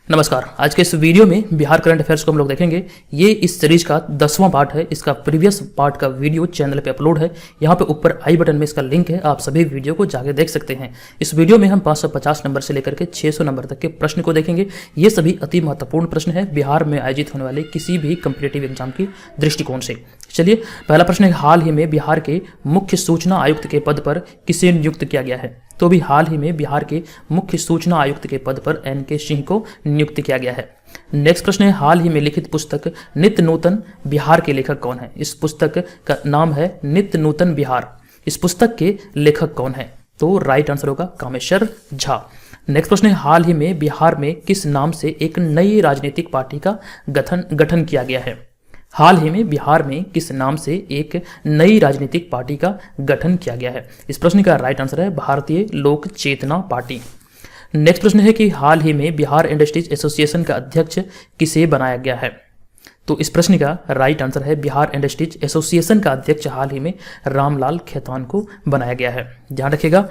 नमस्कार। आज के इस वीडियो में बिहार करंट अफेयर्स को हम लोग देखेंगे। ये इस सीरीज का 10वां पार्ट है। इसका प्रीवियस पार्ट का वीडियो चैनल पे अपलोड है। यहाँ पे ऊपर आई बटन में इसका लिंक है, आप सभी वीडियो को जाके देख सकते हैं। इस वीडियो में हम 550 नंबर से लेकर के 600 नंबर तक के प्रश्न को देखेंगे। ये सभी अति महत्वपूर्ण प्रश्न है बिहार में आयोजित होने वाले किसी भी कम्पिटेटिव एग्जाम की दृष्टिकोण से। चलिए, पहला प्रश्न है, हाल ही में बिहार के मुख्य सूचना आयुक्त के पद पर किसे नियुक्त किया गया है? तो भी हाल ही में बिहार के मुख्य सूचना आयुक्त के पद पर NK सिंह को नियुक्त किया गया है। नेक्स्ट प्रश्न है, हाल ही में लिखित पुस्तक नित्य नूतन बिहार के लेखक कौन है? इस पुस्तक का नाम है नित्य नूतन बिहार। इस पुस्तक के लेखक कौन है? तो राइट आंसर होगा कामेश्वर झा। नेक्स्ट प्रश्न है, हाल ही में बिहार में किस नाम से एक नई राजनीतिक पार्टी का गठन किया गया है? हाल ही में बिहार में किस नाम से एक नई राजनीतिक पार्टी का गठन किया गया है? इस प्रश्न का राइट आंसर है भारतीय लोक चेतना पार्टी। नेक्स्ट प्रश्न है कि हाल ही में बिहार इंडस्ट्रीज एसोसिएशन का अध्यक्ष किसे बनाया गया है? तो इस प्रश्न का राइट आंसर है बिहार इंडस्ट्रीज एसोसिएशन का अध्यक्ष हाल ही में रामलाल खेतान को बनाया गया है। ध्यान रखिएगा।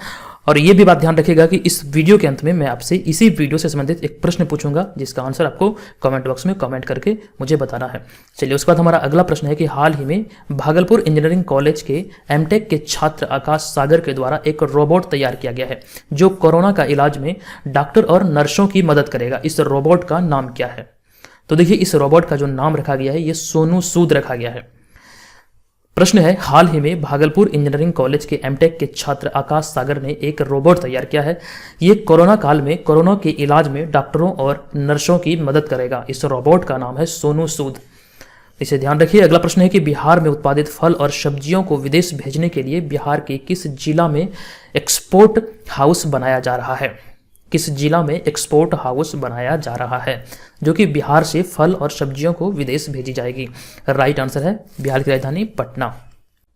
और ये भी बात ध्यान रखिएगा कि इस वीडियो के अंत में मैं आपसे इसी वीडियो से संबंधित एक प्रश्न पूछूंगा, जिसका आंसर आपको कमेंट बॉक्स में कमेंट करके मुझे बताना है। चलिए, उसके बाद हमारा अगला प्रश्न है कि हाल ही में भागलपुर इंजीनियरिंग कॉलेज के एमटेक के छात्र आकाश सागर के द्वारा एक रोबोट तैयार किया गया है जो कोरोना का इलाज में डॉक्टर और नर्सों की मदद करेगा। इस रोबोट का नाम क्या है? तो देखिए, इस रोबोट का जो नाम रखा गया है ये सोनू सूद रखा गया है। प्रश्न है, हाल ही में भागलपुर इंजीनियरिंग कॉलेज के एमटेक के छात्र आकाश सागर ने एक रोबोट तैयार किया है। ये कोरोना काल में कोरोना के इलाज में डॉक्टरों और नर्सों की मदद करेगा। इस रोबोट का नाम है सोनू सूद। इसे ध्यान रखिए। अगला प्रश्न है कि बिहार में उत्पादित फल और सब्जियों को विदेश भेजने के लिए बिहार के किस जिला में एक्सपोर्ट हाउस बनाया जा रहा है? किस जिला में एक्सपोर्ट हाउस बनाया जा रहा है जो कि बिहार से फल और सब्जियों को विदेश भेजी जाएगी? राइट आंसर है बिहार की राजधानी पटना।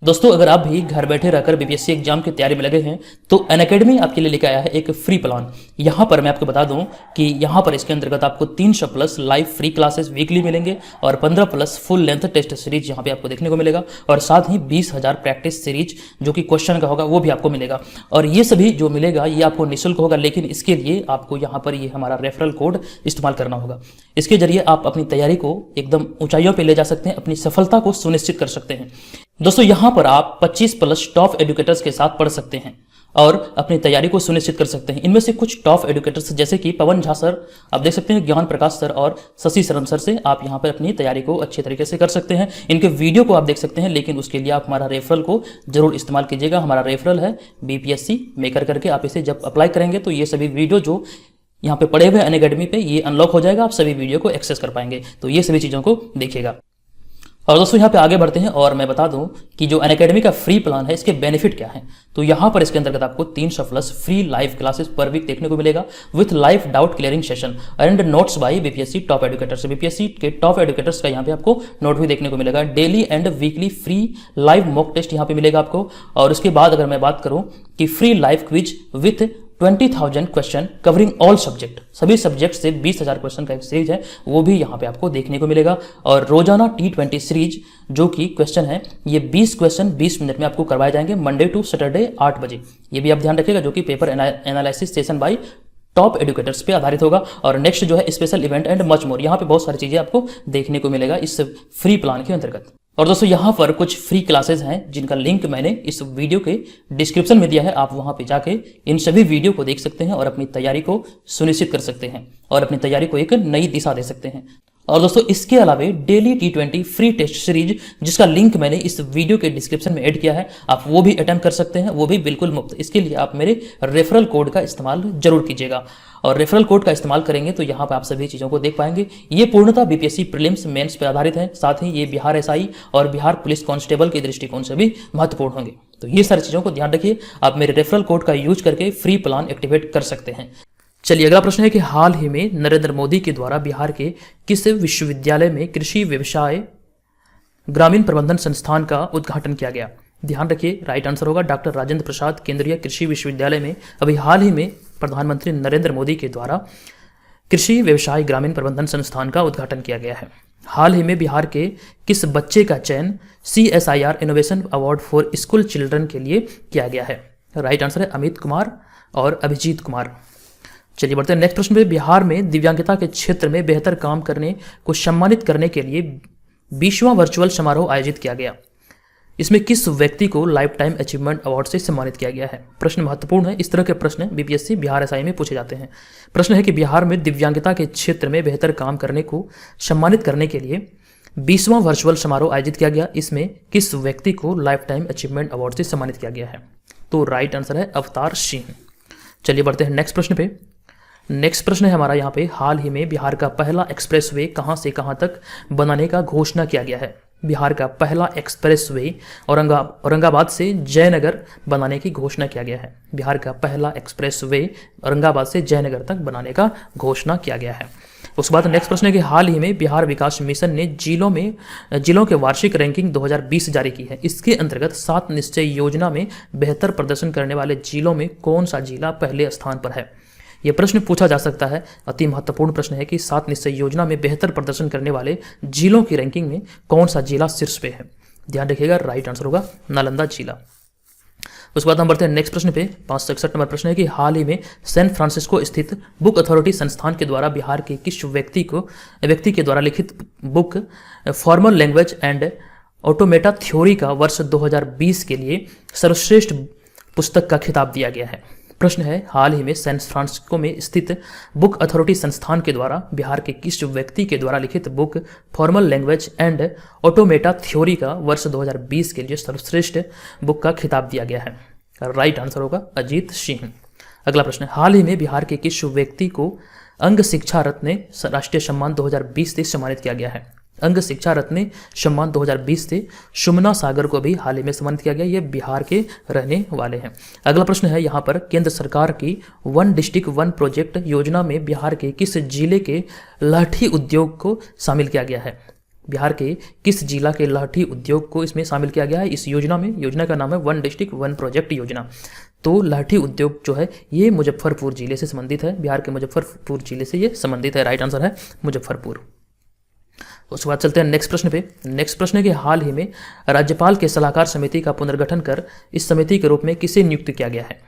दोस्तों, अगर आप भी घर बैठे रहकर बीपीएससी एग्जाम की तैयारी में लगे हैं तो अनअकैडमी आपके लिए लेकर आया है एक फ्री प्लान। यहाँ पर मैं आपको बता दूं कि यहाँ पर इसके अंतर्गत आपको 300 plus live free classes weekly मिलेंगे और 15 plus full length test series यहाँ पे आपको देखने को मिलेगा और साथ ही 20,000 प्रैक्टिस सीरीज जो कि क्वेश्चन का होगा वो भी आपको मिलेगा। और ये सभी जो मिलेगा ये आपको निःशुल्क होगा, लेकिन इसके लिए आपको यहाँ पर ये हमारा रेफरल कोड इस्तेमाल करना होगा। इसके जरिए आप अपनी तैयारी को एकदम ऊंचाइयों पर ले जा सकते हैं, अपनी सफलता को सुनिश्चित कर सकते हैं। दोस्तों, यहाँ पर आप 25 प्लस टॉप एजुकेटर्स के साथ पढ़ सकते हैं और अपनी तैयारी को सुनिश्चित कर सकते हैं। इनमें से कुछ टॉप एजुकेटर्स जैसे कि पवन झा सर, आप देख सकते हैं, ज्ञान प्रकाश सर और शशि शरण सर से आप यहाँ पर अपनी तैयारी को अच्छे तरीके से कर सकते हैं। इनके वीडियो को आप देख सकते हैं, लेकिन उसके लिए आप हमारा रेफरल को जरूर इस्तेमाल कीजिएगा। हमारा रेफरल है BPSC मेकर करके। आप इसे जब अप्लाई करेंगे तो ये सभी वीडियो जो यहाँ पे पड़े हुए अनअकैडमी पे ये अनलॉक हो जाएगा, आप सभी वीडियो को एक्सेस कर पाएंगे। तो ये सभी चीज़ों को देखिएगा। और दोस्तों, यहाँ पे आगे बढ़ते हैं और मैं बता दूं कि जो अनअकैडमी का फ्री प्लान है इसके बेनिफिट क्या है। तो यहाँ पर इसके अंतर्गत आपको 300 plus free live classes per week देखने को मिलेगा with live doubt clearing session and notes by BPSC top educators. BPSC के टॉप एजुकेटर्स का यहाँ पे आपको नोट भी देखने को मिलेगा। Daily and weekly free live mock test यहाँ पे मिलेगा आपको। और उसके बाद अगर मैं बात करूँ कि free live quiz with 20,000 question covering all subject, सभी सब्जेक्ट से 20,000 क्वेश्चन का एक सीरीज है वो भी यहाँ पे आपको देखने को मिलेगा। और रोजाना T20 सीरीज जो कि क्वेश्चन है ये 20 क्वेश्चन 20 मिनट में आपको करवाए जाएंगे मंडे टू सैटरडे 8 बजे। ये भी आप ध्यान रखिएगा, जो कि paper analysis session by top educators पे आधारित होगा। और नेक्स्ट जो है special event and much more, यहाँ पे बहुत सारी चीजें आपको देखने को मिलेगा इस फ्री प्लान के अंतर्गत। और दोस्तों, यहाँ पर कुछ फ्री क्लासेस हैं जिनका लिंक मैंने इस वीडियो के डिस्क्रिप्शन में दिया है। आप वहां पे जाके इन सभी वीडियो को देख सकते हैं और अपनी तैयारी को सुनिश्चित कर सकते हैं और अपनी तैयारी को एक नई दिशा दे सकते हैं। और दोस्तों, इसके अलावा daily T20 free test series जिसका लिंक मैंने इस वीडियो के डिस्क्रिप्शन में ऐड किया है, आप वो भी अटेम्प्ट कर सकते हैं, वो भी बिल्कुल मुफ्त। इसके लिए आप मेरे रेफरल कोड का इस्तेमाल जरूर कीजिएगा और रेफरल कोड का इस्तेमाल करेंगे तो यहाँ पर आप सभी चीज़ों को देख पाएंगे। ये पूर्णतः BPSC प्रीलिम्स मेंस पर आधारित है, साथ ही ये बिहार SI और बिहार पुलिस कांस्टेबल के दृष्टिकोण से भी महत्वपूर्ण होंगे। तो ये सारी चीज़ों को ध्यान रखिए, आप मेरे रेफरल कोड का यूज करके फ्री प्लान एक्टिवेट कर सकते हैं। चलिए, अगला प्रश्न है कि हाल ही में नरेंद्र मोदी के द्वारा बिहार के किस विश्वविद्यालय में कृषि व्यवसाय ग्रामीण प्रबंधन संस्थान का उद्घाटन किया गया? ध्यान रखिए, राइट आंसर होगा डॉक्टर राजेंद्र प्रसाद केंद्रीय कृषि विश्वविद्यालय में अभी हाल ही में प्रधानमंत्री नरेंद्र मोदी के द्वारा कृषि व्यवसाय ग्रामीण प्रबंधन संस्थान का उद्घाटन किया गया है। हाल ही में बिहार के किस बच्चे का चयन CSIR innovation award for school children के लिए किया गया है? राइट आंसर है अमित कुमार और अभिजीत कुमार। चलिए बढ़ते हैं नेक्स्ट प्रश्न पे। बिहार में दिव्यांगता के क्षेत्र में बेहतर काम करने को सम्मानित करने के लिए 20वां वर्चुअल समारोह आयोजित किया गया। इसमें किस व्यक्ति को लाइफ टाइम अचीवमेंट अवार्ड से सम्मानित किया गया है? प्रश्न महत्वपूर्ण है। इस तरह के प्रश्न बीपीएससी बिहार एसआई में पूछे जाते हैं। प्रश्न है कि बिहार में दिव्यांगता के क्षेत्र में बेहतर काम करने को सम्मानित करने के लिए 20वां वर्चुअल समारोह आयोजित किया गया। इसमें किस व्यक्ति को लाइफ टाइम अचीवमेंट अवार्ड से सम्मानित किया गया है? तो राइट आंसर है अवतार सिंह। चलिए बढ़ते हैं नेक्स्ट प्रश्न पे। नेक्स्ट प्रश्न है हमारा यहाँ पे, हाल ही में बिहार का पहला एक्सप्रेसवे कहाँ से कहाँ तक बनाने का घोषणा किया गया है? बिहार का पहला एक्सप्रेसवे औरंगाबाद से जयनगर बनाने की घोषणा किया गया है। बिहार का पहला एक्सप्रेसवे औरंगाबाद से जयनगर तक बनाने का घोषणा किया गया है। उसके बाद नेक्स्ट प्रश्न है कि हाल ही में बिहार विकास मिशन ने जिलों के वार्षिक रैंकिंग 2020 जारी की है। इसके अंतर्गत 7 निश्चय योजना में बेहतर प्रदर्शन करने वाले जिलों में कौन सा जिला पहले स्थान पर है? यह प्रश्न पूछा जा सकता है। अति महत्वपूर्ण प्रश्न है कि 7 निश्चय योजना में बेहतर प्रदर्शन करने वाले जिलों की रैंकिंग में कौन सा जिला शीर्ष पे है? ध्यान रखिएगा, राइट आंसर होगा नालंदा जिला। उसके बाद हम बढ़ते हैं नेक्स्ट प्रश्न पे। 561 नंबर प्रश्न है कि हाल ही में सैन फ्रांसिस्को स्थित बुक अथॉरिटी संस्थान के द्वारा बिहार के किस व्यक्ति के द्वारा लिखित book formal language and automata theory का वर्ष 2020 के लिए सर्वश्रेष्ठ पुस्तक का खिताब दिया गया है? प्रश्न है, हाल ही में सैन फ्रांसिस्को में स्थित बुक अथॉरिटी संस्थान के द्वारा बिहार के किस व्यक्ति के द्वारा लिखित book formal language and automata theory का वर्ष 2020 के लिए सर्वश्रेष्ठ बुक का खिताब दिया गया है? राइट आंसर होगा अजीत सिंह। अगला प्रश्न है, हाल ही में बिहार के किस व्यक्ति को अंग शिक्षा रत्न राष्ट्रीय सम्मान 2020 से सम्मानित किया गया है? अंग शिक्षा रत्न सम्मान 2020 से सुमना सागर को भी हाल ही में सम्मानित किया गया। ये बिहार के रहने वाले हैं। अगला प्रश्न है यहाँ पर, केंद्र सरकार की 1 डिस्ट्रिक्ट 1 प्रोजेक्ट योजना में बिहार के किस जिले के लहठी उद्योग को शामिल किया गया है? बिहार के किस जिला के लहठी उद्योग को इसमें शामिल किया गया है इस योजना में? योजना का नाम है 1 डिस्ट्रिक्ट 1 प्रोजेक्ट योजना। तो लहठी उद्योग जो है ये मुजफ्फरपुर जिले से संबंधित है। बिहार के मुजफ्फरपुर जिले से ये संबंधित है। राइट आंसर है मुजफ्फरपुर। उसके बाद चलते हैं नेक्स्ट प्रश्न पे। नेक्स्ट प्रश्न है कि हाल ही में राज्यपाल के सलाहकार समिति का पुनर्गठन कर इस समिति के रूप में किसे नियुक्त किया गया है?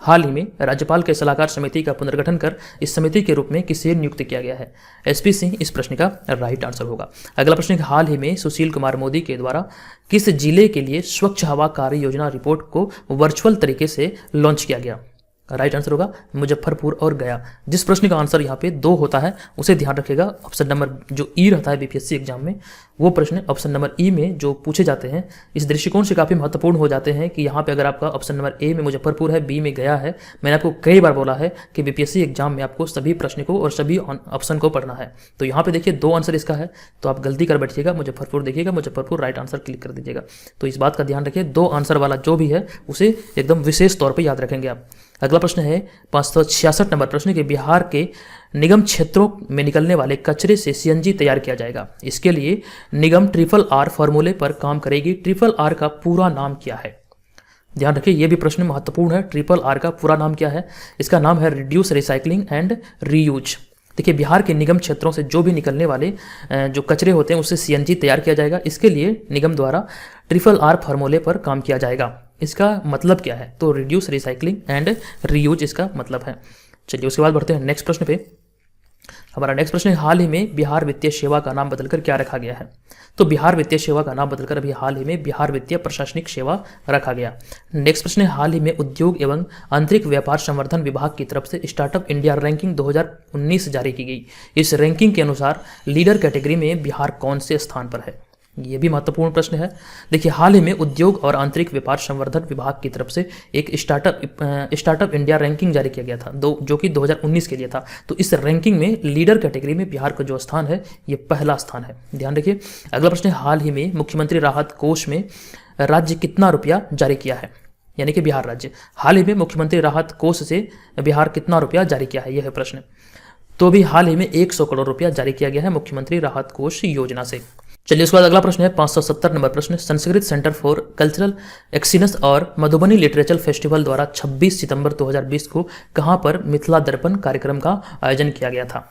हाल ही में राज्यपाल के सलाहकार समिति का पुनर्गठन कर इस समिति के रूप में किसे नियुक्त किया गया है? एसपी सिंह इस प्रश्न का राइट आंसर होगा। अगला प्रश्न है कि हाल ही में सुशील कुमार मोदी के द्वारा किस जिले के लिए स्वच्छ हवा कार्य योजना रिपोर्ट को वर्चुअल तरीके से लॉन्च किया गया? राइट आंसर होगा मुजफ्फरपुर और गया। जिस प्रश्न का आंसर यहाँ पे 2 होता है उसे ध्यान रखिएगा। ऑप्शन नंबर जो ई रहता है बीपीएससी एग्जाम में, वो प्रश्न ऑप्शन नंबर ई में जो पूछे जाते हैं इस दृष्टिकोण से काफ़ी महत्वपूर्ण हो जाते हैं कि यहाँ पे अगर आपका ऑप्शन नंबर ए में मुजफ्फरपुर है, बी में गया है, मैंने आपको कई बार बोला है कि बीपीएससी एग्जाम में आपको सभी प्रश्न को और सभी ऑप्शन को पढ़ना है। तो यहाँ पे देखिए 2 आंसर इसका है, तो आप गलती कर बैठिएगा, मुजफ्फरपुर देखिएगा, मुजफ्फरपुर राइट आंसर क्लिक कर दीजिएगा। तो इस बात का ध्यान रखिए, 2 आंसर वाला जो भी है उसे एकदम विशेष तौर पर याद रखेंगे आप। अगला प्रश्न है 566 नंबर प्रश्न के बिहार के निगम क्षेत्रों में निकलने वाले कचरे से सीएनजी तैयार किया जाएगा। इसके लिए निगम RRR फॉर्मूले पर काम करेगी। RRR का पूरा नाम क्या है? ध्यान रखिए, यह भी प्रश्न महत्वपूर्ण है। RRR का पूरा नाम क्या है? इसका नाम है रिड्यूस, रिसाइकलिंग एंड रीयूज। देखिए, बिहार के निगम क्षेत्रों से जो भी निकलने वाले जो कचरे होते हैं उससे सीएनजी तैयार किया जाएगा। इसके लिए निगम द्वारा RRR फॉर्मूले पर काम किया जाएगा। इसका मतलब क्या है? तो रिड्यूस, रिसाइकलिंग एंड रीयूज इसका मतलब है। चलिए उसके बाद बढ़ते हैं नेक्स्ट प्रश्न पे। हमारा नेक्स्ट प्रश्न है, हाल ही में बिहार वित्तीय सेवा का नाम बदलकर क्या रखा गया है? तो बिहार वित्तीय सेवा का नाम बदलकर अभी हाल ही में बिहार वित्तीय प्रशासनिक सेवा रखा गया। नेक्स्ट प्रश्न है, हाल ही में उद्योग एवं आंतरिक व्यापार संवर्धन विभाग की तरफ से स्टार्टअप इंडिया रैंकिंग 2019 जारी की गई। इस रैंकिंग के अनुसार लीडर कैटेगरी में बिहार कौन से स्थान पर है? ये भी महत्वपूर्ण प्रश्न है। देखिए, हाल ही में उद्योग और आंतरिक व्यापार संवर्धन विभाग की तरफ से एक स्टार्टअप इंडिया रैंकिंग जारी किया गया था जो कि 2019 के लिए था। तो इस रैंकिंग में लीडर कैटेगरी में बिहार का जो स्थान है ये पहला स्थान है। ध्यान रखिए। अगला प्रश्न है, हाल ही में मुख्यमंत्री राहत कोष में राज्य कितना रुपया जारी किया है? यानी कि बिहार राज्य हाल ही में मुख्यमंत्री राहत कोष से बिहार कितना रुपया जारी किया है, यह है प्रश्न। तो भी हाल ही में 100 करोड़ रुपया जारी किया गया है मुख्यमंत्री राहत कोष योजना से। चलिए उसके बाद अगला प्रश्न है 570 नंबर प्रश्न, Sanskrit centre for cultural excellence और मधुबनी लिटरेचर फेस्टिवल द्वारा 26 सितंबर 2020 को कहां पर मिथिला दर्पण कार्यक्रम का आयोजन किया गया था?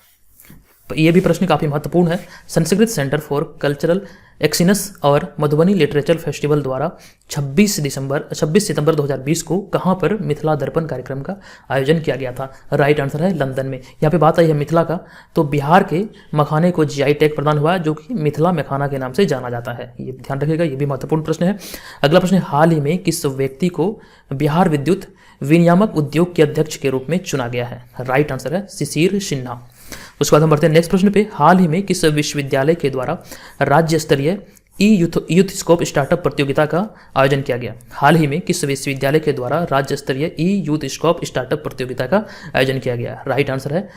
ये भी प्रश्न काफ़ी महत्वपूर्ण है। Sanskrit centre for cultural excellence और मधुबनी लिटरेचर फेस्टिवल द्वारा 26 सितंबर 2020 को कहाँ पर मिथिला दर्पण कार्यक्रम का आयोजन किया गया था? राइट आंसर है लंदन में। यहाँ पे बात आई है मिथिला का, तो बिहार के मखाने को जीआई टैग प्रदान हुआ है जो कि मिथिला मखाना के नाम से जाना जाता है। ये ध्यान रखिएगा, ये भी महत्वपूर्ण प्रश्न है। अगला प्रश्न है, हाल ही में किस व्यक्ति को बिहार विद्युत विनियामक उद्योग के अध्यक्ष के रूप में चुना गया है? राइट आंसर है शिशिर सिन्हा। उसके बाद हम बढ़ते हैं नेक्स्ट प्रश्न पे, हाल ही में किस विश्वविद्यालय के द्वारा राज्य स्तरीय यूथ स्कोप स्टार्टअप प्रतियोगिता का आयोजन किया गया? हाल ही में किस विश्वविद्यालय के द्वारा राज्य स्तरीय यूथ स्कोप स्टार्टअप प्रतियोगिता का आयोजन किया गया? राइट आंसर है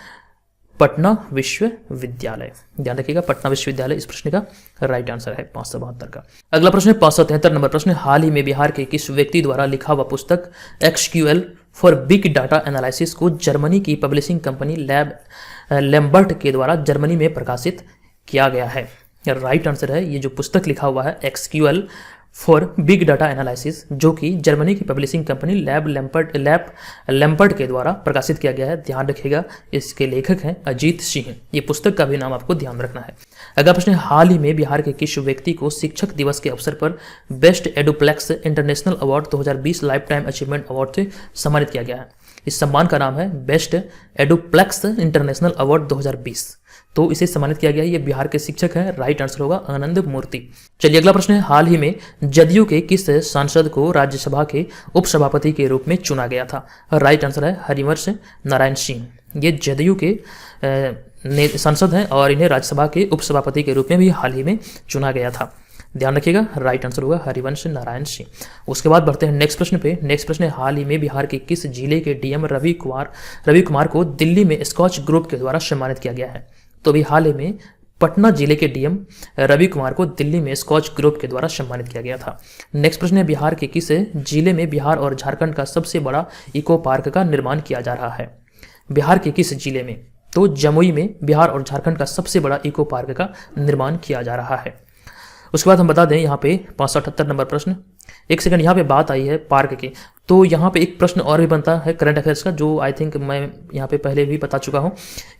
पटना विश्वविद्यालय। ध्यान रखिएगा, पटना विश्वविद्यालय इस प्रश्न का राइट आंसर है 572 का। अगला प्रश्न है 573 नंबर प्रश्न, हाल ही में बिहार के किस व्यक्ति द्वारा लिखा हुआ पुस्तक XQL for big data analysis को जर्मनी की पब्लिशिंग कंपनी लैम्बर्ट के द्वारा जर्मनी में प्रकाशित किया गया है? राइट आंसर है ये जो पुस्तक लिखा हुआ है XQL for big data analysis, जो कि जर्मनी की पब्लिशिंग कंपनी लैम्बर्ट के द्वारा प्रकाशित किया गया है। ध्यान रखिएगा, इसके लेखक हैं अजीत सिंह। ये पुस्तक का भी नाम आपको ध्यान रखना है। अगला प्रश्न है, हाल ही में बिहार के किस व्यक्ति को शिक्षक दिवस के अवसर पर best Eduplex International Award 2020 lifetime achievement award से सम्मानित किया गया है? इस सम्मान का नाम है बेस्ट एडुप्लेक्स इंटरनेशनल अवार्ड 2020, तो इसे सम्मानित किया गया है। ये बिहार के शिक्षक हैं। राइट आंसर होगा आनंद मूर्ति। चलिए अगला प्रश्न है, हाल ही में जदयू के किस सांसद को राज्यसभा के उपसभापति के रूप में चुना गया था? राइट आंसर है हरिवंश नारायण सिंह। ये जदयू के सांसद हैं और इन्हें राज्यसभा के उपसभापति के रूप में भी हाल ही में चुना गया था। ध्यान रखिएगा, राइट आंसर होगा हरिवंश नारायण सिंह। उसके बाद बढ़ते हैं नेक्स्ट प्रश्न पे। नेक्स्ट प्रश्न है, हाल ही में बिहार के किस जिले के डीएम रवि कुमार को दिल्ली में स्कॉच ग्रुप के द्वारा सम्मानित किया गया है? तो भी हाल ही में पटना जिले के डीएम रवि कुमार को दिल्ली में स्कॉच ग्रुप के द्वारा सम्मानित किया गया था। नेक्स्ट प्रश्न है, बिहार के किस जिले में बिहार और झारखंड का सबसे बड़ा इको पार्क का निर्माण किया जा रहा है? बिहार के किस जिले में? तो जमुई में बिहार और झारखंड का सबसे बड़ा इको पार्क का निर्माण किया जा रहा है। उसके बाद हम बता दें यहाँ पे 578 नंबर प्रश्न, एक सेकंड, यहाँ पे बात आई है पार्क की, तो यहाँ पे एक प्रश्न और भी बनता है करंट अफेयर्स का, जो आई थिंक मैं यहाँ पे पहले भी बता चुका हूँ।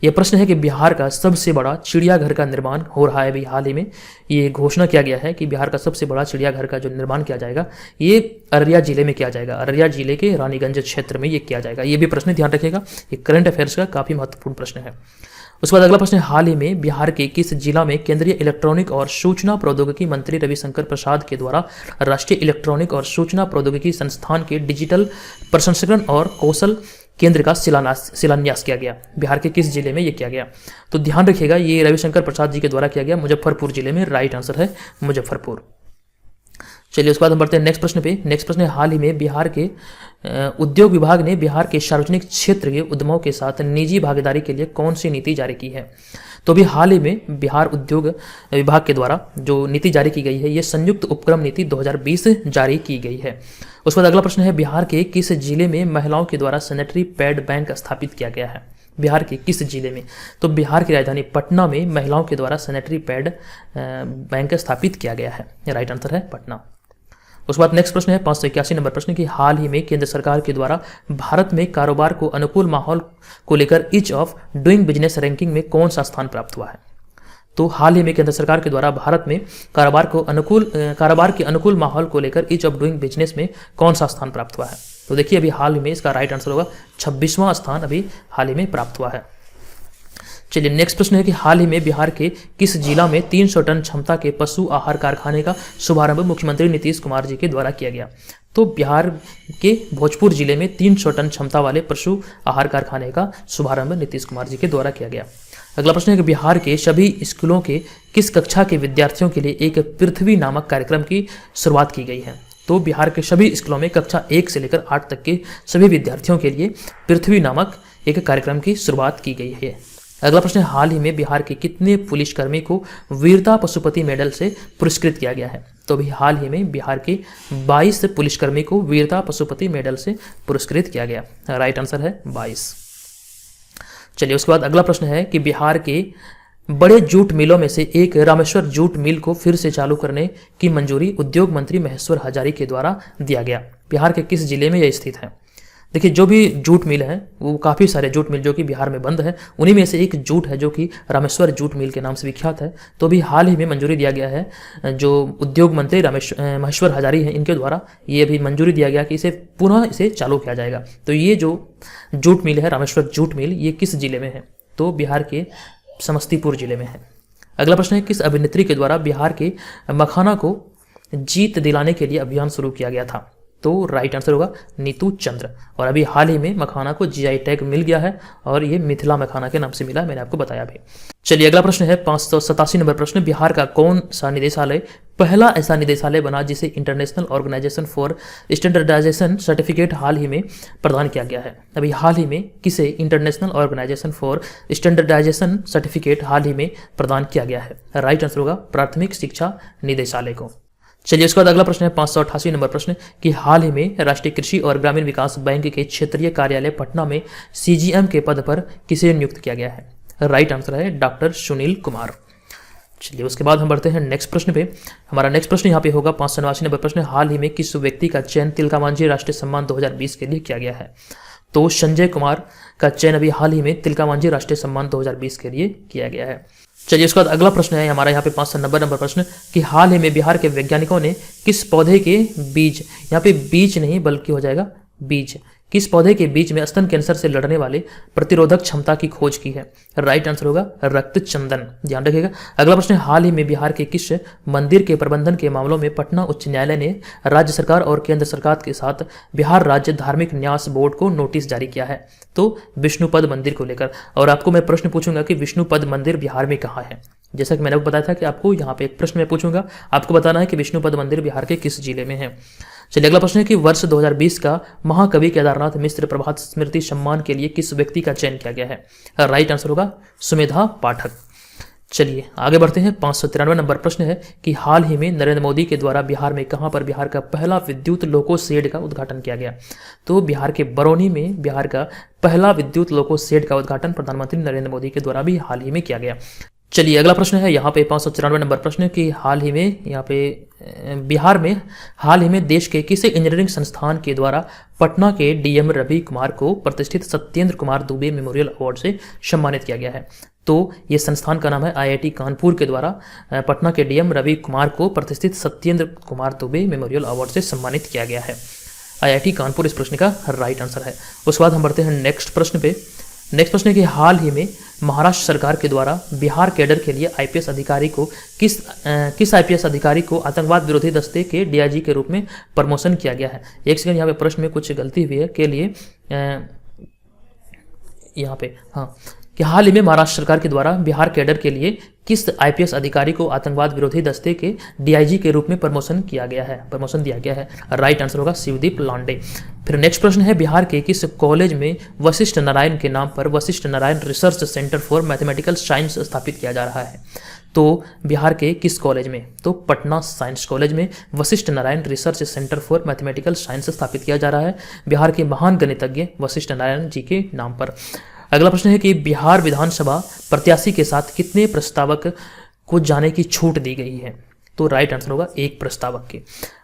ये प्रश्न है कि बिहार का सबसे बड़ा चिड़ियाघर का निर्माण हो रहा है। अभी हाल ही में ये घोषणा किया गया है कि बिहार का सबसे बड़ा चिड़ियाघर का जो निर्माण किया जाएगा ये अररिया जिले में किया जाएगा। अररिया जिले के रानीगंज क्षेत्र में ये किया जाएगा। ये भी प्रश्न ध्यान रखिएगा, ये करंट अफेयर्स का काफ़ी महत्वपूर्ण प्रश्न है। उसके बाद अगला प्रश्न है, हाल ही में बिहार के किस जिला में केंद्रीय इलेक्ट्रॉनिक और सूचना प्रौद्योगिकी मंत्री रविशंकर प्रसाद के द्वारा राष्ट्रीय इलेक्ट्रॉनिक और सूचना प्रौद्योगिकी संस्थान के डिजिटल प्रसंस्करण और कौशल केंद्र का शिलान्यास किया गया? बिहार के किस जिले में ये किया गया? तो ध्यान रखिएगा, ये रविशंकर प्रसाद जी के द्वारा किया गया मुजफ्फरपुर जिले में। राइट आंसर है मुजफ्फरपुर। चलिए उसके बाद हम बढ़ते हैं नेक्स्ट प्रश्न पे। नेक्स्ट प्रश्न है, हाल ही में बिहार के उद्योग विभाग ने बिहार के सार्वजनिक क्षेत्र के उद्यमों के साथ निजी भागीदारी के लिए कौन सी नीति जारी की है? तो भी हाल ही में बिहार उद्योग विभाग के द्वारा जो नीति जारी की गई है, ये संयुक्त उपक्रम नीति 2020 जारी की गई है। उसके बाद अगला प्रश्न है, बिहार के किस जिले में महिलाओं के द्वारा सैनिटरी पैड बैंक स्थापित किया गया है? बिहार के किस जिले में? तो बिहार की राजधानी पटना में महिलाओं के द्वारा सैनिटरी पैड बैंक स्थापित किया गया है। राइट आंसर है पटना। उसके बाद नेक्स्ट प्रश्न है 581 नंबर प्रश्न की, हाल ही में केंद्र सरकार के द्वारा भारत में कारोबार को अनुकूल माहौल को लेकर ease of doing business ranking में कौन सा स्थान प्राप्त हुआ है? तो हाल ही में केंद्र सरकार के द्वारा भारत में कारोबार के अनुकूल माहौल को लेकर ईज ऑफ डूइंग बिजनेस में कौन सा स्थान प्राप्त हुआ है? तो देखिए अभी हाल ही में इसका राइट आंसर होगा 26वां स्थान अभी हाल ही में प्राप्त हुआ है। चलिए नेक्स्ट प्रश्न है कि हाल ही में बिहार के किस जिला में 300 टन क्षमता के पशु आहार कारखाने का शुभारंभ मुख्यमंत्री नीतीश कुमार जी के द्वारा किया गया? तो बिहार के भोजपुर जिले में 300 टन क्षमता वाले पशु आहार कारखाने का शुभारंभ नीतीश कुमार जी के द्वारा किया गया। अगला प्रश्न है कि बिहार के सभी स्कूलों के किस कक्षा के विद्यार्थियों के लिए एक पृथ्वी नामक कार्यक्रम की शुरुआत की गई है? तो बिहार के सभी स्कूलों में कक्षा 1 से लेकर 8 तक के सभी विद्यार्थियों के लिए पृथ्वी नामक एक कार्यक्रम की शुरुआत की गई है। अगला प्रश्न है, हाल ही में बिहार के कितने पुलिसकर्मी को वीरता पशुपति मेडल से पुरस्कृत किया गया है? तो अभी हाल ही में बिहार के 22 पुलिसकर्मी को वीरता पशुपति मेडल से पुरस्कृत किया गया। राइट आंसर है 22। चलिए उसके बाद अगला प्रश्न है कि बिहार के बड़े जूट मिलों में से एक रामेश्वर जूट मिल को फिर से चालू करने की मंजूरी उद्योग मंत्री महेश्वर हजारी के द्वारा दिया गया। बिहार के किस जिले में यह स्थित है? देखिए जो भी जूट मिल है वो काफ़ी सारे जूट मिल जो कि बिहार में बंद है, उन्हीं में से एक जूट है जो कि रामेश्वर जूट मिल के नाम से विख्यात है। तो अभी हाल ही में मंजूरी दिया गया है, जो उद्योग मंत्री महेश्वर हजारी हैं इनके द्वारा ये अभी मंजूरी दिया गया कि इसे पुनः इसे चालू किया जाएगा। तो ये जो जूट मिल है रामेश्वर जूट मिल, ये किस जिले में है? तो बिहार के समस्तीपुर जिले में है। अगला प्रश्न है, किस अभिनेत्री के द्वारा बिहार के मखाना को जीत दिलाने के लिए अभियान शुरू किया गया था? तो राइट आंसर होगा नीतू चंद्र। और अभी हाल ही में मखाना को जीआई टैग मिल गया है और ये मिथिला मखाना के नाम से मिला, मैंने आपको बताया भी। चलिए अगला प्रश्न है 587 नंबर प्रश्न, बिहार का कौन सा निदेशालय पहला ऐसा निदेशालय बना जिसे International Organization for Standardization certificate हाल ही में प्रदान किया गया है? अभी हाल ही में किसे International Organization for Standardization certificate हाल ही में प्रदान किया गया है? राइट आंसर होगा प्राथमिक शिक्षा निदेशालय को। चलिए उसके बाद अगला प्रश्न है 588 नंबर प्रश्न कि हाल ही में राष्ट्रीय कृषि और ग्रामीण विकास बैंक के क्षेत्रीय कार्यालय पटना में सीजीएम के पद पर किसे नियुक्त किया गया है? राइट आंसर है डॉक्टर सुनील कुमार। चलिए उसके बाद हम बढ़ते हैं नेक्स्ट प्रश्न पे। हमारा नेक्स्ट प्रश्न यहाँ पे होगा 589 नंबर प्रश्न, हाल ही में किस व्यक्ति का चयन तिलका मांझी राष्ट्रीय सम्मान 2020 के लिए किया गया है? तो संजय कुमार का चयन अभी हाल ही में तिलका मांझी राष्ट्रीय सम्मान 2020 के लिए किया गया है। चलिए उसके बाद अगला प्रश्न है हमारा यहाँ पे 590 नंबर प्रश्न कि हाल ही में बिहार के वैज्ञानिकों ने किस पौधे के बीज, यहाँ पे बीज नहीं बल्कि हो जाएगा बीज, किस पौधे के बीज में स्तन कैंसर से लड़ने वाले प्रतिरोधक क्षमता की खोज की है? राइट आंसर होगा रक्त चंदन, ध्यान रखिएगा। अगला प्रश्न है, हाल ही में बिहार के किस मंदिर के प्रबंधन के मामलों में पटना उच्च न्यायालय ने राज्य सरकार और केंद्र सरकार के साथ बिहार राज्य धार्मिक न्यास बोर्ड को नोटिस जारी किया है? तो विष्णुपद मंदिर को लेकर। और आपको मैं प्रश्न पूछूंगा कि विष्णुपद मंदिर बिहार में कहाँ है? जैसा कि मैंने आपको बताया था कि आपको यहाँ पे एक प्रश्न मैं पूछूंगा, आपको बताना है कि विष्णुपद मंदिर बिहार के किस जिले में है। चलिए अगला प्रश्न है कि वर्ष 2020 का महाकवि केदारनाथ मिश्र प्रभात स्मृति सम्मान के लिए किस व्यक्ति का चयन किया गया है? राइट आंसर होगा सुमेधा पाठक। चलिए आगे बढ़ते हैं 593 नंबर प्रश्न है कि हाल ही में नरेंद्र मोदी के द्वारा बिहार में कहां पर बिहार का पहला विद्युत लोको शेड का उद्घाटन किया गया? तो बिहार के बरौनी में बिहार का पहला विद्युत लोको शेड का उद्घाटन प्रधानमंत्री नरेंद्र मोदी के द्वारा भी हाल ही में किया गया। चलिए अगला प्रश्न है यहाँ पे 594 नंबर प्रश्न कि हाल ही में यहाँ पे बिहार में हाल ही में देश के किसी इंजीनियरिंग संस्थान के द्वारा पटना के डीएम रवि कुमार को प्रतिष्ठित सत्येंद्र कुमार दुबे मेमोरियल अवार्ड से सम्मानित किया गया है? तो ये संस्थान का नाम है आईआईटी कानपुर के द्वारा पटना के डीएम रवि कुमार को प्रतिष्ठित सत्येंद्र कुमार दुबे मेमोरियल अवार्ड से सम्मानित किया गया है। आईआईटी कानपुर इस प्रश्न का राइट आंसर है। उसके बाद हम बढ़ते हैं नेक्स्ट प्रश्न पे। नेक्स्ट प्रश्न है कि हाल ही में महाराष्ट्र सरकार के द्वारा बिहार कैडर के लिए आईपीएस अधिकारी को किस आईपीएस अधिकारी को आतंकवाद विरोधी दस्ते के डीआईजी के रूप में प्रमोशन किया गया है? एक सेकंड, यहाँ पे प्रश्न में कुछ गलती हुई है के लिए यहाँ पे हाँ कि हाल ही में महाराष्ट्र सरकार के द्वारा बिहार कैडर के लिए किस आईपीएस अधिकारी को आतंकवाद विरोधी दस्ते के डीआईजी के रूप में प्रमोशन दिया गया है? राइट आंसर होगा शिवदीप लांडे। फिर नेक्स्ट प्रश्न है, बिहार के किस कॉलेज में वशिष्ठ नारायण के नाम पर Vashishtha Narayan research centre for mathematical science स्थापित किया जा रहा है? तो बिहार के किस कॉलेज में? तो पटना साइंस कॉलेज में Vashishtha Narayan research centre for mathematical science स्थापित किया जा रहा है बिहार के महान गणितज्ञ वशिष्ठ नारायण जी के नाम पर। अगला प्रश्न है कि बिहार विधानसभा प्रत्याशी के साथ कितने प्रस्तावक को जाने की छूट दी गई है? तो राइट आंसर होगा एक प्रस्तावक के।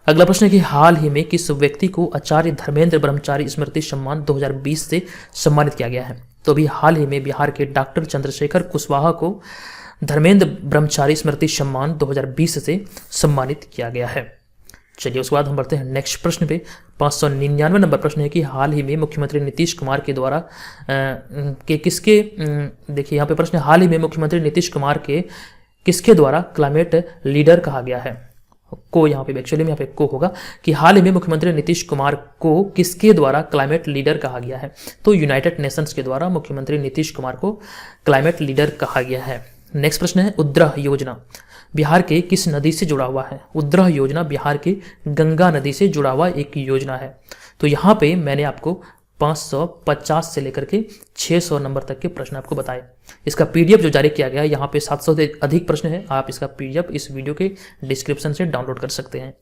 अगला प्रश्न है कि हाल ही में किस व्यक्ति को आचार्य धर्मेंद्र ब्रह्मचारी स्मृति सम्मान 2020 से सम्मानित किया गया है? तो अभी हाल ही में बिहार के डॉक्टर चंद्रशेखर कुशवाहा को धर्मेंद्र ब्रह्मचारी स्मृति सम्मान 2020 से सम्मानित किया गया है। चलिए उसके बाद हम बढ़ते हैं नेक्स्ट प्रश्न पे। 599 नंबर प्रश्न है कि हाल ही में मुख्यमंत्री नीतीश कुमार के द्वारा देखिए यहाँ पे प्रश्न है, हाल ही में मुख्यमंत्री नीतीश कुमार के किसके द्वारा क्लाइमेट लीडर कहा गया है? को यहाँ पे एक्चुअली में यहाँ पे को होगा कि हाल ही में मुख्यमंत्री नीतीश कुमार को किसके द्वारा क्लाइमेट लीडर कहा गया है? तो यूनाइटेड नेशंस के द्वारा मुख्यमंत्री नीतीश कुमार को क्लाइमेट लीडर कहा गया है। नेक्स्ट प्रश्न है, उद्रह योजना बिहार के किस नदी से जुड़ा हुआ है? उद्रह योजना बिहार के गंगा नदी से जुड़ा हुआ एक योजना है। तो यहाँ पे मैंने आपको 550 से लेकर के 600 नंबर तक के प्रश्न आपको बताए। इसका पीडीएफ जो जारी किया गया है यहाँ पे 700 से अधिक प्रश्न है। आप इसका पीडीएफ इस वीडियो के डिस्क्रिप्शन से डाउनलोड कर सकते हैं।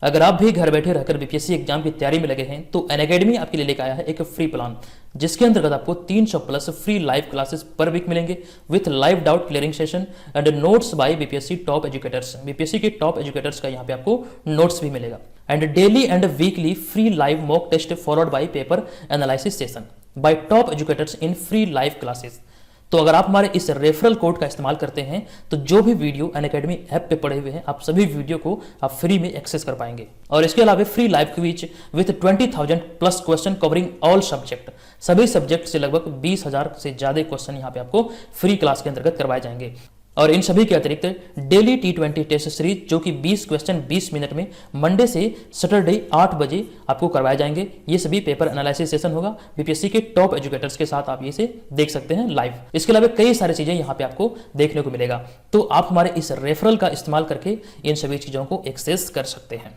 अगर आप भी घर बैठे रहकर बीपीएससी एग्जाम की तैयारी में लगे हैं तो अनअकैडमी आपके लिए लेकर आया है एक फ्री प्लान, जिसके अंतर्गत आपको 300 plus free live classes per week मिलेंगे with live doubt clearing session and notes by BPSC top educators. BPSC के टॉप एजुकेटर्स का यहाँ पे आपको नोट्स भी मिलेगा। And daily and weekly free live mock test followed by paper analysis session by top educators in free live classes. तो अगर आप हमारे इस रेफरल कोड का इस्तेमाल करते हैं तो जो भी वीडियो अनअकैडमी ऐप पे पड़े हुए हैं आप सभी वीडियो को आप फ्री में एक्सेस कर पाएंगे। और इसके अलावा free live quiz with 20,000 plus question covering all subject, सभी सब्जेक्ट से लगभग 20,000 से ज्यादा क्वेश्चन यहाँ पे आपको फ्री क्लास के अंतर्गत करवाए जाएंगे। और इन सभी के अतिरिक्त डेली T20 टेस्ट सीरीज जो कि 20 क्वेश्चन 20 मिनट में मंडे से सैटरडे 8 बजे आपको करवाए जाएंगे। ये सभी पेपर एनालिसिस सेशन होगा बीपीएससी के टॉप एजुकेटर्स के साथ, आप इसे देख सकते हैं लाइव। इसके अलावा कई सारी चीजें यहाँ पे आपको देखने को मिलेगा। तो आप हमारे इस रेफरल का इस्तेमाल करके इन सभी चीजों को एक्सेस कर सकते हैं।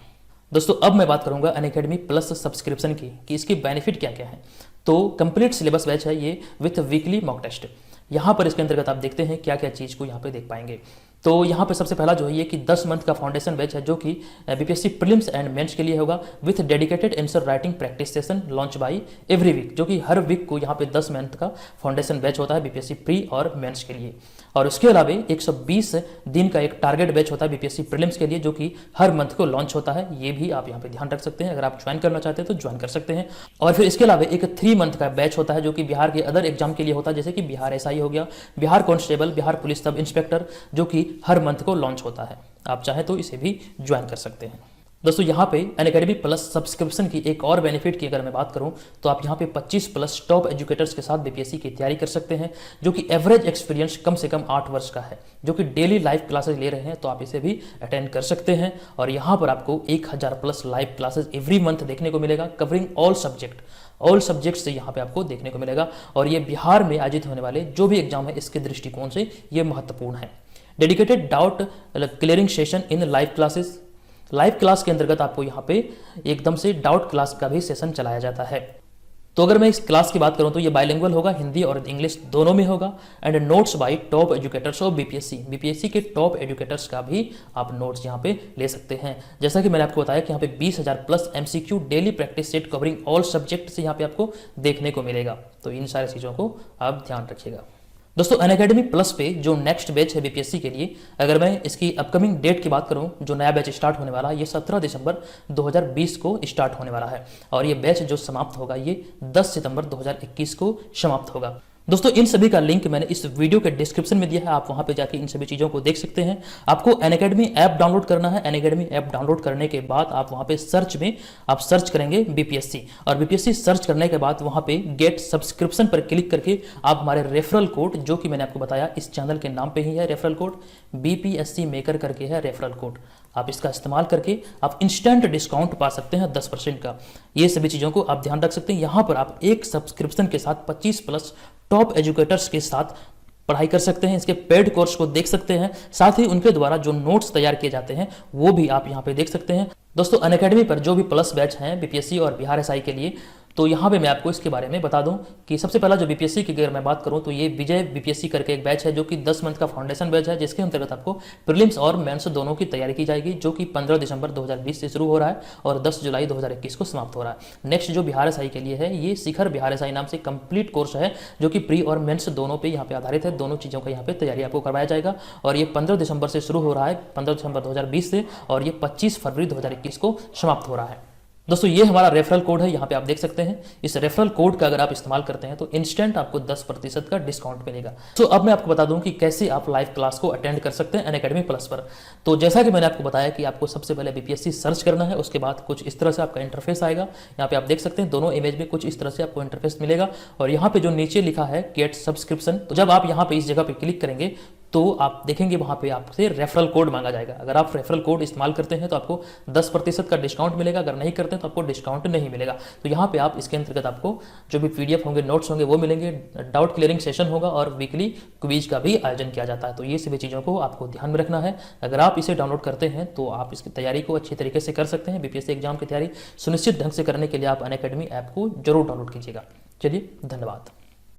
दोस्तों अब मैं बात करूंगा अनअकैडमी प्लस सब्सक्रिप्शन की कि इसकी बेनिफिट क्या क्या है। तो कंप्लीट सिलेबस बैच है ये विथ वीकली मॉक टेस्ट। यहाँ पर इसके अंतर्गत आप देखते हैं क्या क्या चीज को यहाँ पे देख पाएंगे। तो यहाँ पे सबसे पहला जो है ये कि 10 मंथ का फाउंडेशन बैच है जो कि बीपीएससी प्रीलिम्स एंड मेंस के लिए होगा with dedicated answer writing practice session launch by every week, जो कि हर वीक को यहाँ पे 10 मंथ का फाउंडेशन बैच होता है बीपीएससी प्री और मेंस के लिए। और उसके अलावा 120 दिन का एक टारगेट बैच होता है बीपीएससी प्रीलिम्स के लिए जो कि हर मंथ को लॉन्च होता है। ये भी आप यहाँ पे ध्यान रख सकते हैं, अगर आप ज्वाइन करना चाहते हैं तो ज्वाइन कर सकते हैं। और फिर इसके अलावा एक 3 मंथ का बैच होता है जो कि बिहार के अदर एग्जाम के लिए होता है, जैसे कि बिहार एसआई हो गया, Bihar constable, Bihar police sub inspector, जो कि हर मंथ को लॉन्च होता है। आप चाहें तो इसे भी ज्वाइन कर सकते हैं। दोस्तों यहाँ पे अनअकैडमी प्लस सब्सक्रिप्शन की एक और बेनिफिट की अगर मैं बात करूं तो आप यहाँ पे 25 प्लस टॉप एजुकेटर्स के साथ बीपीएससी की तैयारी कर सकते हैं, जो कि एवरेज एक्सपीरियंस कम से कम 8 वर्ष का है, जो कि डेली लाइव क्लासेस ले रहे हैं, तो आप इसे भी अटेंड कर सकते हैं। और यहाँ पर आपको 1000 plus live classes every month देखने को मिलेगा कवरिंग ऑल सब्जेक्ट से यहाँ पे आपको देखने को मिलेगा। और ये बिहार में आयोजित होने वाले जो भी एग्जाम है इसके दृष्टिकोण से ये महत्वपूर्ण है। Dedicated doubt clearing session in live classes, live class के अंतर्गत आपको यहाँ पे एकदम से डाउट क्लास का भी सेशन चलाया जाता है। तो अगर मैं इस क्लास की बात करूं तो ये बाइलिंगुअल होगा, हिंदी और इंग्लिश दोनों में होगा। And notes bye top educators of BPSC के टॉप एजुकेटर्स का भी आप नोट्स यहाँ पे ले सकते हैं। जैसा कि मैंने आपको बताया कि यहाँ पे 20,000 plus MCQ daily practice set covering all subject से यहाँ पे आपको देखने को मिलेगा। तो इन सारी चीज़ों को आप ध्यान रखिएगा। दोस्तों अनअकैडमी प्लस पे जो नेक्स्ट बैच है बीपीएससी के लिए, अगर मैं इसकी अपकमिंग डेट की बात करूं, जो नया बैच स्टार्ट होने वाला है ये 17 दिसंबर 2020 को स्टार्ट होने वाला है। और ये बैच जो समाप्त होगा ये 10 सितंबर 2021 को समाप्त होगा। दोस्तों इन सभी का लिंक मैंने इस वीडियो के डिस्क्रिप्शन में दिया है, आप वहां पे जाके इन सभी चीज़ों को देख सकते हैं। आपको अनअकैडमी ऐप डाउनलोड करना है। अनअकैडमी ऐप डाउनलोड करने के बाद आप वहां पे सर्च में आप सर्च करेंगे बीपीएससी, और बीपीएससी सर्च करने के बाद वहां पे गेट सब्सक्रिप्शन पर क्लिक करके आप हमारे रेफरल कोड, जो कि मैंने आपको बताया इस चैनल के नाम पे ही है, रेफरल कोड बीपीएससी मेकर करके है रेफरल कोड, आप इसका इस्तेमाल करके आप इंस्टेंट डिस्काउंट पा सकते हैं 10% का। ये सभी चीज़ों को आप ध्यान रख सकते हैं। यहाँ पर आप एक सब्सक्रिप्शन के साथ 25 प्लस टॉप एजुकेटर्स के साथ पढ़ाई कर सकते हैं, इसके पेड कोर्स को देख सकते हैं, साथ ही उनके द्वारा जो नोट्स तैयार किए जाते हैं वो भी आप यहाँ पे देख सकते हैं। दोस्तों अनअकैडमी पर जो भी प्लस बैच हैं बीपीएससी और बिहार एसआई के लिए, तो यहाँ पे मैं आपको इसके बारे में बता दूं कि सबसे पहला जो बीपीएससी की अगर मैं बात करूं तो ये विजय बीपीएससी करके एक बैच है जो कि 10 मंथ का फाउंडेशन बैच है, जिसके अंतर्गत आपको प्रीलिम्स और मेंस दोनों की तैयारी की जाएगी, जो कि 15 दिसंबर 2020 से शुरू हो रहा है और 10 जुलाई 2021 को समाप्त हो रहा है। नेक्स्ट जो बिहार एसआई के लिए है ये शिखर बिहार एसआई नाम से कंप्लीट कोर्स है, जो कि प्री और मेंस दोनों पे यहाँ पे आधारित है। दोनों चीज़ों का यहाँ पे तैयारी आपको करवाया जाएगा और ये 15 दिसंबर से शुरू हो रहा है, 15 दिसंबर 2020 से, और ये 25 फरवरी 2021 को समाप्त हो रहा है। दोस्तों ये हमारा रेफरल कोड है, यहाँ पे आप देख सकते हैं। इस रेफरल कोड का अगर आप इस्तेमाल करते हैं तो इंस्टेंट आपको 10% का डिस्काउंट मिलेगा। तो अब मैं आपको बता दूं कि कैसे आप लाइव क्लास को अटेंड कर सकते हैं अनअकैडमी प्लस पर। तो जैसा कि मैंने आपको बताया कि आपको सबसे पहले बीपीएससी सर्च करना है, उसके बाद कुछ इस तरह से आपका इंटरफेस आएगा। यहाँ पे आप देख सकते हैं दोनों इमेज में कुछ इस तरह से आपको इंटरफेस मिलेगा, और यहाँ पे जो नीचे लिखा है गेट सब्सक्रिप्शन, तो जब आप यहाँ पे इस जगह पे क्लिक करेंगे तो आप देखेंगे वहां पे आपसे रेफरल कोड मांगा जाएगा। अगर आप रेफरल कोड इस्तेमाल करते हैं तो आपको 10% का डिस्काउंट मिलेगा, अगर नहीं करते हैं तो आपको डिस्काउंट नहीं मिलेगा। तो यहाँ पे आप इसके अंतर्गत आपको जो भी पीडीएफ होंगे, नोट्स होंगे वो मिलेंगे, डाउट क्लियरिंग सेशन होगा और वीकली क्विज का भी आयोजन किया जाता है। तो ये सभी चीज़ों को आपको ध्यान में रखना है। अगर आप इसे डाउनलोड करते हैं तो आप इसकी तैयारी को अच्छी तरीके से कर सकते हैं। बीपीएससी एग्जाम की तैयारी सुनिश्चित ढंग से करने के लिए आप अनअकैडमी ऐप को जरूर डाउनलोड कीजिएगा। चलिए धन्यवाद।